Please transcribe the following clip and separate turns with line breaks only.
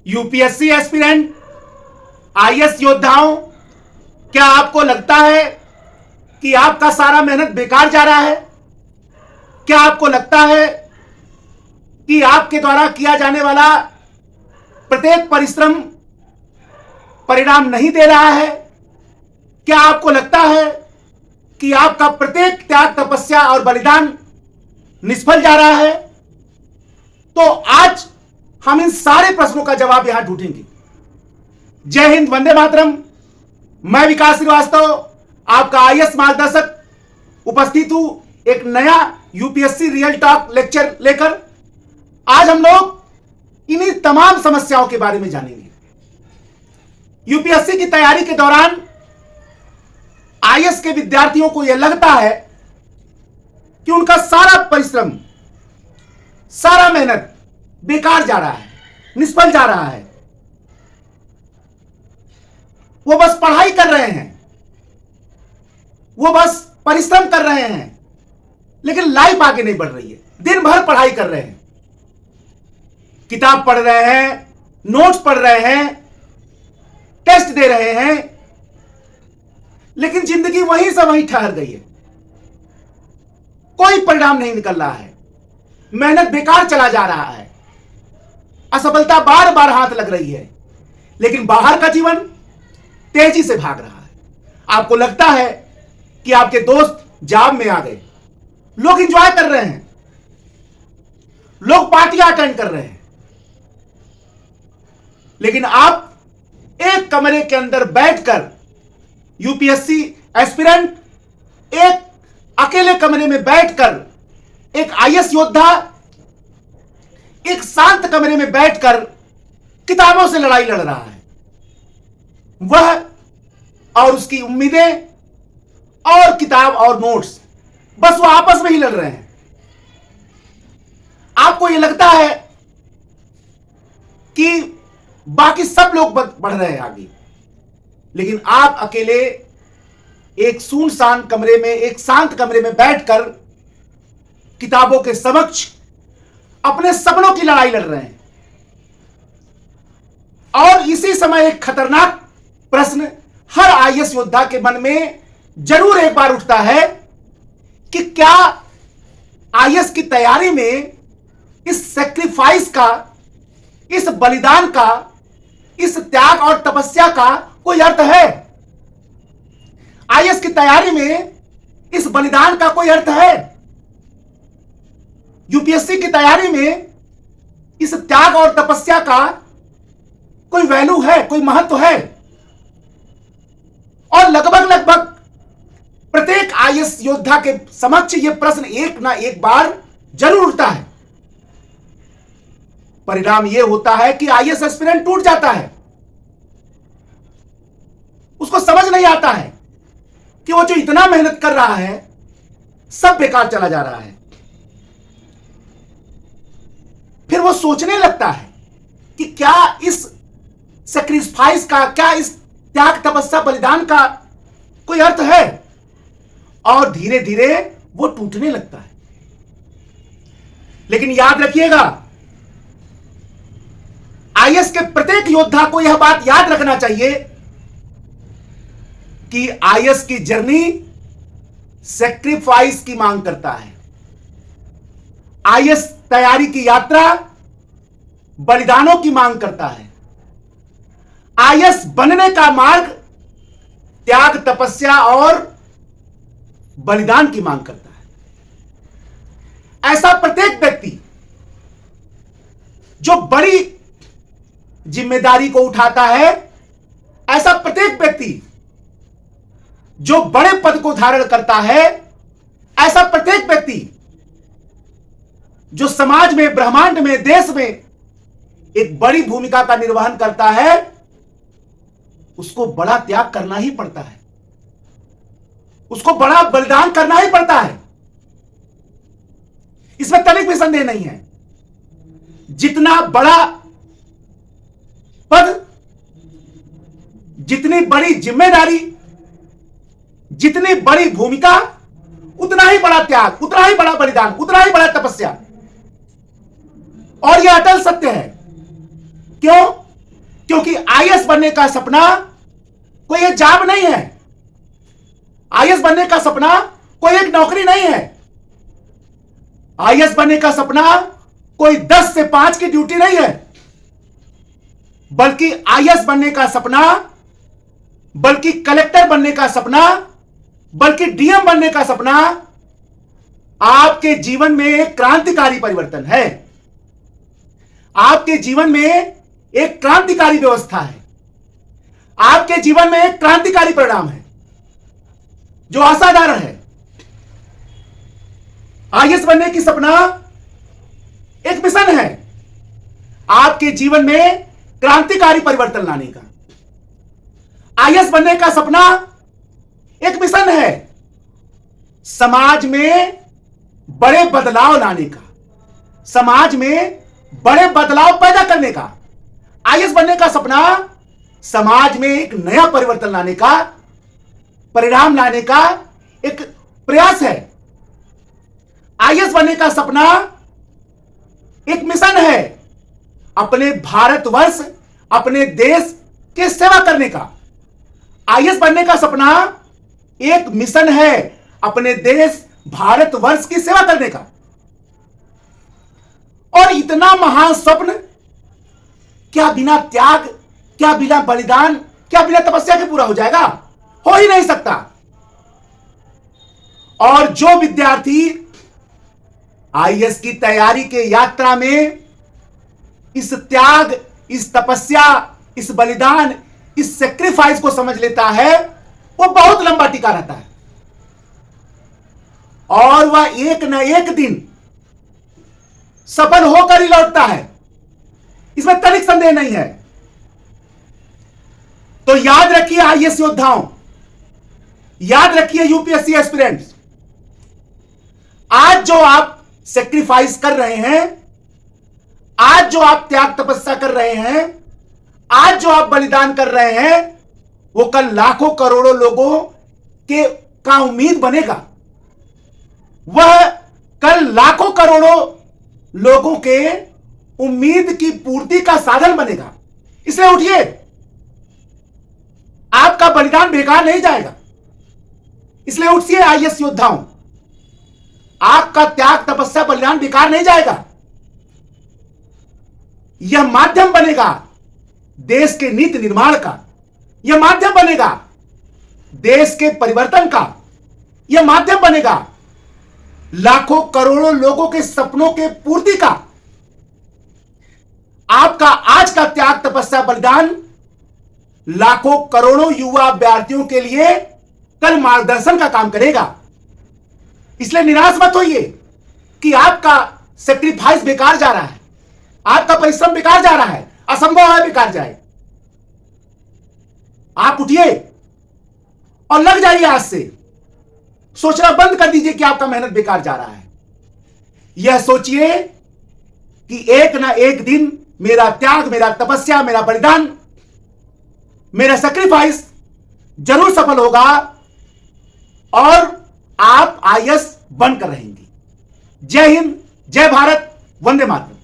UPSC aspirant, IAS योद्धाओं, क्या आपको लगता है कि आपका सारा मेहनत बेकार जा रहा है? क्या आपको लगता है कि आपके द्वारा किया जाने वाला प्रत्येक परिश्रम परिणाम नहीं दे रहा है? क्या आपको लगता है कि आपका प्रत्येक त्याग, तपस्या और बलिदान निष्फल जा रहा है? तो आज हम इन सारे प्रश्नों का जवाब यहां ढूंढेंगे। जय हिंद, वंदे मातरम। मैं विकास श्रीवास्तव, आपका आईएएस मार्गदर्शक, उपस्थित हूं एक नया यूपीएससी रियल टॉक लेक्चर लेकर। आज हम लोग इन्हीं तमाम समस्याओं के बारे में जानेंगे। यूपीएससी की तैयारी के दौरान आईएएस के विद्यार्थियों को यह लगता है कि उनका सारा परिश्रम, सारा मेहनत बेकार जा रहा है, निष्फल जा रहा है। वो बस पढ़ाई कर रहे हैं, वो बस परिश्रम कर रहे हैं, लेकिन लाइफ आगे नहीं बढ़ रही है। दिन भर पढ़ाई कर रहे हैं, किताब पढ़ रहे हैं, नोट्स पढ़ रहे हैं, टेस्ट दे रहे हैं, लेकिन जिंदगी वहीं से वहीं ठहर गई है। कोई परिणाम नहीं निकल रहा है, मेहनत बेकार चला जा रहा है, असफलता बार बार हाथ लग रही है, लेकिन बाहर का जीवन तेजी से भाग रहा है। आपको लगता है कि आपके दोस्त जॉब में आ गए, लोग एंजॉय कर रहे हैं, लोग पार्टियां अटेंड कर रहे हैं, लेकिन आप एक कमरे के अंदर बैठकर, यूपीएससी एस्पिरेंट एक अकेले कमरे में बैठकर, एक आईएएस योद्धा एक शांत कमरे में बैठकर किताबों से लड़ाई लड़ रहा है। वह और उसकी उम्मीदें और किताब और नोट्स, बस वो आपस में ही लड़ रहे हैं। आपको यह लगता है कि बाकी सब लोग बढ़ रहे हैं आगे, लेकिन आप अकेले एक सुनसान कमरे में, एक शांत कमरे में बैठकर किताबों के समक्ष अपने सपनों की लड़ाई लड़ रहे हैं। और इसी समय एक खतरनाक प्रश्न हर आईएएस योद्धा के मन में जरूर एक बार उठता है कि क्या आईएएस की तैयारी में इस सैक्रिफाइस का, इस बलिदान का, इस त्याग और तपस्या का कोई अर्थ है? आईएएस की तैयारी में इस बलिदान का कोई अर्थ है? यूपीएससी की तैयारी में इस त्याग और तपस्या का कोई वैल्यू है, कोई महत्व है? और लगभग प्रत्येक आईएएस योद्धा के समक्ष यह प्रश्न एक ना एक बार जरूर उठता है। परिणाम यह होता है कि आईएएस एस्पिरेंट टूट जाता है। उसको समझ नहीं आता है कि वो जो इतना मेहनत कर रहा है सब बेकार चला जा रहा है। फिर वो सोचने लगता है कि क्या इस सैक्रिफाइस का, क्या इस त्याग, तपस्या, बलिदान का कोई अर्थ है? और धीरे धीरे वो टूटने लगता है। लेकिन याद रखिएगा, आईएएस के प्रत्येक योद्धा को यह बात याद रखना चाहिए कि आईएएस की जर्नी सैक्रिफाइस की मांग करता है। आईएएस तैयारी की यात्रा बलिदानों की मांग करता है। आईएएस बनने का मार्ग त्याग, तपस्या और बलिदान की मांग करता है। ऐसा प्रत्येक व्यक्ति जो बड़ी जिम्मेदारी को उठाता है, ऐसा प्रत्येक व्यक्ति जो बड़े पद को धारण करता है, ऐसा प्रत्येक व्यक्ति जो समाज में, ब्रह्मांड में, देश में एक बड़ी भूमिका का निर्वहन करता है, उसको बड़ा त्याग करना ही पड़ता है, उसको बड़ा बलिदान करना ही पड़ता है। इसमें तनिक भी संदेह नहीं है। जितना बड़ा पद, जितनी बड़ी जिम्मेदारी, जितनी बड़ी भूमिका, उतना ही बड़ा त्याग, उतना ही बड़ा बलिदान, उतना ही बड़ा तपस्या। और यह अटल सत्य है। क्यों? आईएएस बनने का सपना कोई एक जॉब नहीं है। आईएएस बनने का सपना कोई एक नौकरी नहीं है। आईएएस बनने का सपना कोई 10 से 5 की ड्यूटी नहीं है, बल्कि आईएएस बनने का सपना, बल्कि कलेक्टर बनने का सपना, बल्कि डीएम बनने का सपना आपके जीवन में एक क्रांतिकारी परिवर्तन है। आपके जीवन में एक क्रांतिकारी व्यवस्था है। आपके जीवन में एक क्रांतिकारी परिणाम है जो असाधारण है। आईएएस बनने की सपना एक मिशन है आपके जीवन में क्रांतिकारी परिवर्तन लाने का। आईएएस बनने का सपना एक मिशन है समाज में बड़े बदलाव लाने का, समाज में बड़े बदलाव पैदा करने का। आईएएस बनने का सपना समाज में एक नया परिवर्तन लाने का, परिणाम लाने का एक प्रयास है। आईएएस बनने का सपना एक मिशन है अपने भारतवर्ष, अपने देश के सेवा करने का। आईएएस बनने का सपना एक मिशन है अपने देश भारतवर्ष की सेवा करने का। और इतना महान स्वप्न क्या बिना त्याग, क्या बिना बलिदान, क्या बिना तपस्या के पूरा हो जाएगा? हो ही नहीं सकता। और जो विद्यार्थी आईएएस की तैयारी के यात्रा में इस त्याग, इस तपस्या, इस बलिदान, इस सेक्रीफाइस को समझ लेता है, वो बहुत लंबा टिका रहता है और वह एक न एक दिन सफल होकर ही लौटता है, इसमें तनिक संदेह नहीं है। तो याद रखिए आईएएस योद्धाओं, याद रखिए यूपीएससी एस्पिरेंट्स, आज जो आप सेक्रीफाइस कर रहे हैं, आज जो आप त्याग तपस्या कर रहे हैं, आज जो आप बलिदान कर रहे हैं, वो कल लाखों करोड़ों लोगों के का उम्मीद बनेगा। वह कल लाखों करोड़ों लोगों के उम्मीद की पूर्ति का साधन बनेगा। इसलिए उठिए, आपका बलिदान बेकार नहीं जाएगा। इसलिए उठिए आईएएस योद्धाओं, आपका त्याग तपस्या बलिदान बेकार नहीं जाएगा। यह माध्यम बनेगा देश के नीति निर्माण का, यह माध्यम बनेगा देश के परिवर्तन का, यह माध्यम बनेगा लाखों करोड़ों लोगों के सपनों के पूर्ति का। आपका आज का त्याग तपस्या बलिदान लाखों करोड़ों युवा अभ्यर्थियों के लिए कल मार्गदर्शन का काम करेगा। इसलिए निराश मत होइए कि आपका सेक्रीफाइस बेकार जा रहा है, आपका परिश्रम बेकार जा रहा है, असंभव है बेकार जाए। आप उठिए और लग जाइए। आज से सोचना बंद कर दीजिए कि आपका मेहनत बेकार जा रहा है। यह सोचिए कि एक ना एक दिन मेरा त्याग, मेरा तपस्या, मेरा बलिदान, मेरा सैक्रिफाइस जरूर सफल होगा और आप आईएएस बनकर रहेंगे। जय हिंद, जय भारत, वंदे मातरम।